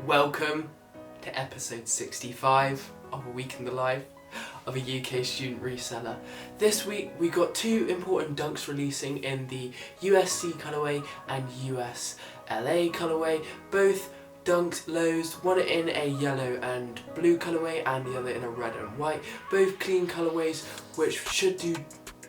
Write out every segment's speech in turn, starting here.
Welcome to episode 65 of A Week in the Life of a UK student reseller. This week we got two important dunks releasing in the USC colourway and USLA colourway. Both dunks lows, one in a yellow and blue colourway and the other in a red and white. Both clean colourways which should do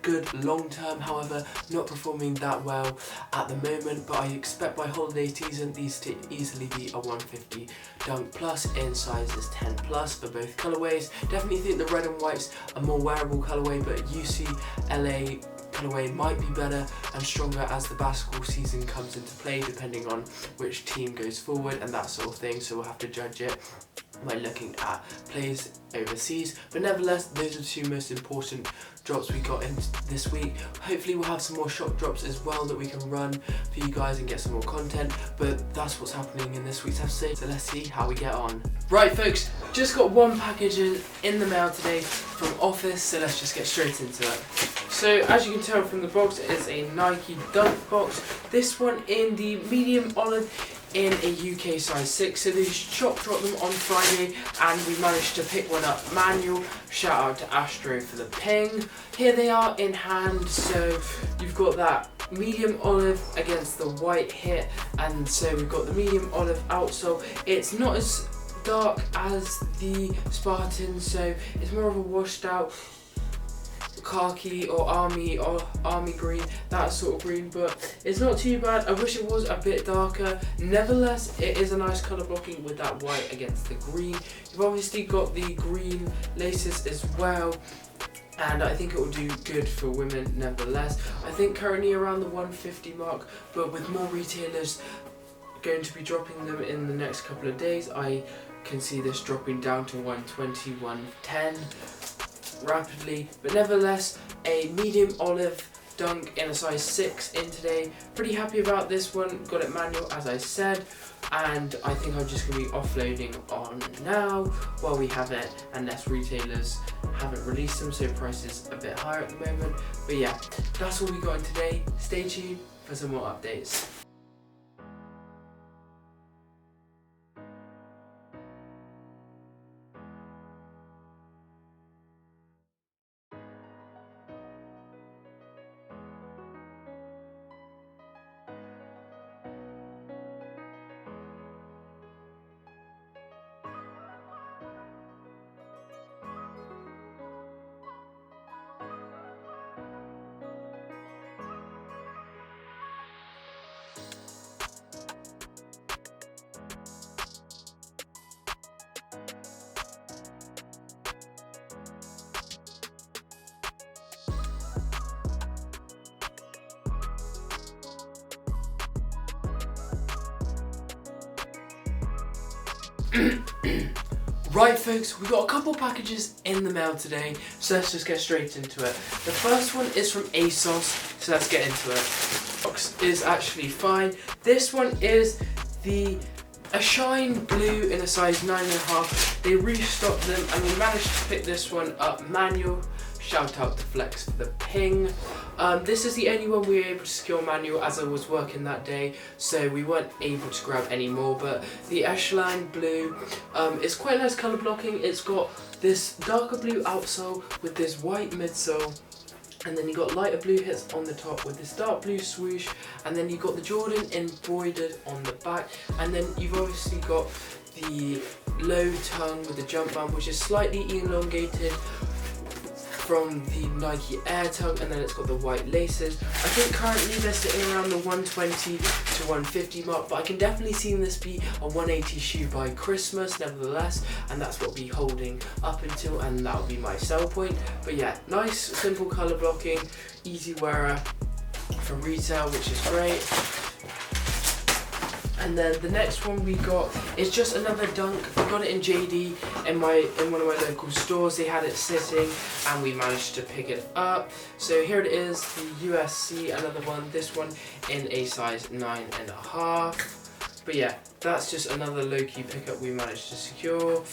good long term, however not performing that well at the moment, but I expect by holiday season these to easily be a 150 dunk plus in sizes 10 plus for both colourways. Definitely think the red and white's a more wearable colourway, but UCLA colourway might be better and stronger as the basketball season comes into play, depending on which team goes forward and that sort of thing, so we'll have to judge it by looking at plays overseas. But nevertheless, those are the two most important drops we got in this week. Hopefully we'll have some more shop drops as well that we can run for you guys and get some more content, but that's what's happening in this week's episode, so let's see how we get on. Right folks, just got one package in the mail today from Office, so let's just get straight into it. So as you can tell from the box, it's a Nike Dunk box. This one in the medium olive in a UK size 6. So they shop dropped them on Friday and we managed to pick one up manual. Shout out to Astro for the ping. Here they are in hand. So you've got that medium olive against the white hit, and so we've got the medium olive outsole. It's not as dark as the Spartan, so it's more of a washed out khaki or army green, that sort of green, but it's not too bad. I wish it was a bit darker. Nevertheless, it is a nice colour blocking with that white against the green. You've obviously got the green laces as well, and I think it will do good for women nevertheless. I think currently around the 150 mark, but with more retailers going to be dropping them in the next couple of days, I can see this dropping down to 120, 110 rapidly. But nevertheless, a medium olive dunk in a size 6 in today. Pretty happy about this one. Got it manual as I said, and I think I'm just going to be offloading on now while we have it, unless retailers haven't released them, so price is a bit higher at the moment. But yeah, that's all we got in today. Stay tuned for some more updates. Right folks, we got a couple packages in the mail today, so let's just get straight into it. The first one is from ASOS, so let's get into it. Box is actually fine. This one is a shine blue in a size 9.5. They restocked them and we managed to pick this one up manual. Shout out to Flex for the ping. This is the only one we were able to secure manual as I was working that day, so we weren't able to grab any more, but the Echelon blue is quite nice colour blocking. It's got this darker blue outsole with this white midsole, and then you got lighter blue hits on the top with this dark blue swoosh, and then you got the Jordan embroidered on the back, and then you've obviously got the low tongue with the jump band, which is slightly elongated from the Nike Air tongue, and then it's got the white laces. I think currently they're sitting around the 120 to 150 mark, but I can definitely see this be a 180 shoe by Christmas nevertheless, and that's what we'll be holding up until, and that'll be my sell point. But yeah, nice simple colour blocking, easy wearer for retail, which is great. And then the next one we got is just another dunk. I got it in JD in one of my local stores. They had it sitting and we managed to pick it up. So here it is, the USC, another one. This one in a size 9.5. But yeah, that's just another low-key pickup we managed to secure.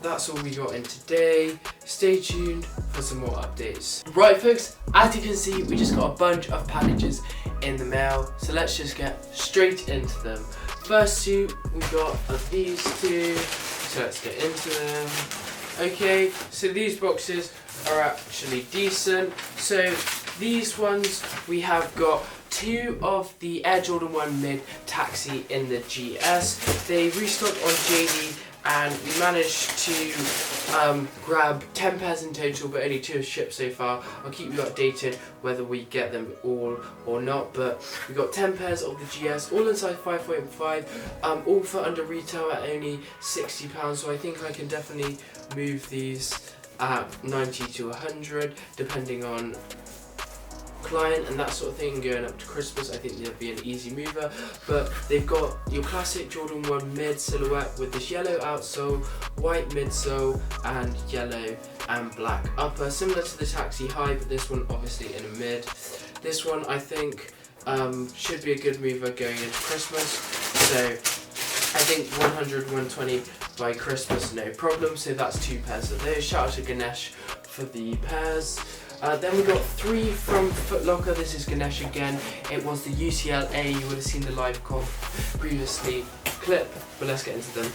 That's all we got in today. Stay tuned for some more updates. Right folks, as you can see, we just got a bunch of packages in the mail, so let's just get straight into them. First two we got are these two, so let's get into them. Okay, so these boxes are actually decent. So these ones, we have got two of the Air Jordan 1 Mid Taxi in the GS. They restocked on JD and we managed to grab 10 pairs in total, but only 2 have shipped so far. I'll keep you updated whether we get them all or not, but we got 10 pairs of the GS, all in size 5.5, all for under retail at only £60, so I think I can definitely move these at 90 to 100 depending on client and that sort of thing. Going up to Christmas, I think they'll be an easy mover. But they've got your classic Jordan 1 mid silhouette with this yellow outsole, white midsole, and yellow and black upper, similar to the Taxi High, but this one obviously in a mid. This one I think should be a good mover going into Christmas, so I think 100, 120 by Christmas, no problem. So that's 2 pairs of those. Shout out to Ganesh for the pairs. Then we got 3 from Foot Locker. This is Ganesh again. It was the UCLA. You would have seen the live comp previously clip, but let's get into them.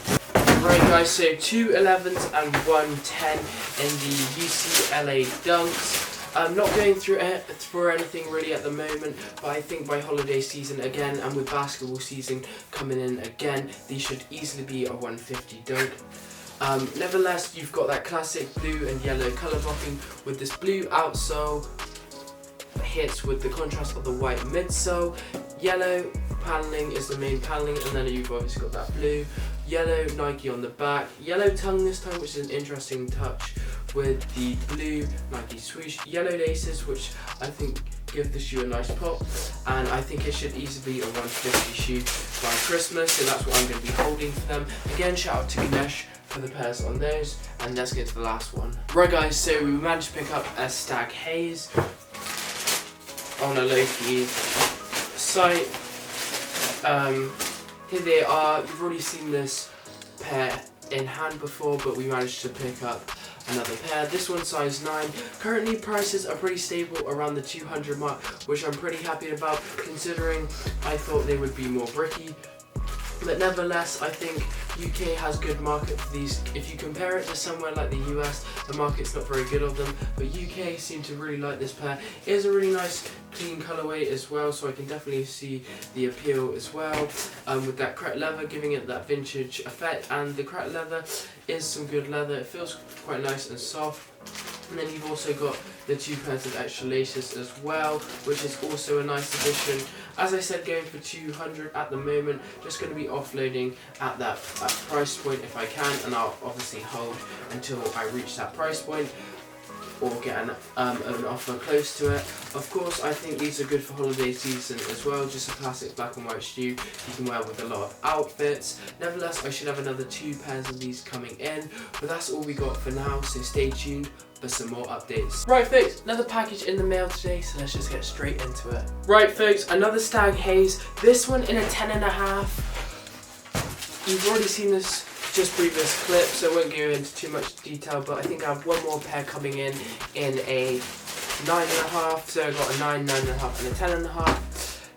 Right guys, so 2 11s and 1 10 in the UCLA dunks. I'm not going through for anything really at the moment, but I think by holiday season again, and with basketball season coming in again, these should easily be a 150 dunk. Nevertheless, you've got that classic blue and yellow colour blocking with this blue outsole hits with the contrast of the white midsole. Yellow panelling is the main panelling, and then you've obviously got that blue, yellow Nike on the back, yellow tongue this time, which is an interesting touch with the blue Nike swoosh, yellow laces, which I think give the shoe a nice pop, and I think it should easily be a 150 shoe by Christmas, so that's what I'm going to be holding for them. Again, shout out to Ganesh for the pairs on those, and let's get to the last one. Right guys, so we managed to pick up a Stag Haze on a low-key site. Here they are. You've already seen this pair in hand before, but we managed to pick up another pair. This one size 9. Currently prices are pretty stable around the 200 mark, which I'm pretty happy about considering I thought they would be more bricky. But nevertheless, I think UK has good market for these. If you compare it to somewhere like the US, the market's not very good of them, but UK seem to really like this pair. It is a really nice clean colorway as well, so I can definitely see the appeal as well, with that cracked leather giving it that vintage effect, and the cracked leather is some good leather. It feels quite nice and soft. And then you've also got the 2 pairs of extra laces as well, which is also a nice addition. As I said, going for 200 at the moment, just going to be offloading at that price point if I can, and I'll obviously hold until I reach that price point or get an offer close to it. Of course, I think these are good for holiday season as well, just a classic black and white shoe you can wear with a lot of outfits. Nevertheless, I should have another 2 pairs of these coming in, but that's all we got for now, so stay tuned for some more updates. Right folks, another package in the mail today, so let's just get straight into it. Right folks, another Stag Haze, this one in a 10.5. You've already seen this just previous clip, so I won't go into too much detail, but I think I have one more pair coming in a 9.5, so I've got a 9, 9.5 and a 10.5,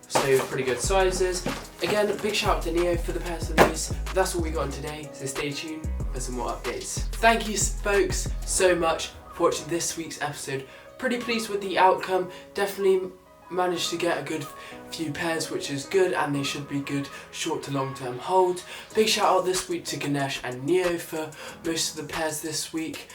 so pretty good sizes. Again, big shout out to Neo for the pairs of these. That's all we got on today, so stay tuned for some more updates. Thank you folks so much for watching this week's episode. Pretty pleased with the outcome, definitely managed to get a good few pairs, which is good, and they should be good short to long term hold. Big shout out this week to Ganesh and Neo for most of the pairs this week.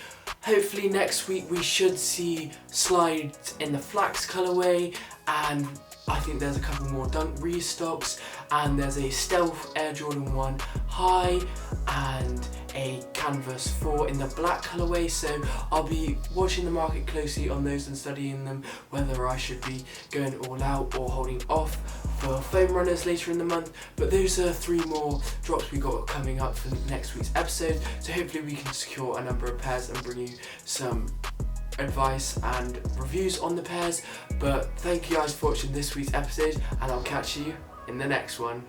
Hopefully next week we should see slides in the flax colorway, and I think there's a couple more dunk restocks, and there's a Stealth Air Jordan 1 High and a Canvas 4 in the black colorway, so I'll be watching the market closely on those and studying them, whether I should be going all out or holding off for foam runners later in the month. But those are 3 more drops we got coming up for next week's episode, so hopefully we can secure a number of pairs and bring you some advice and reviews on the pairs. But thank you guys for watching this week's episode, and I'll catch you in the next one.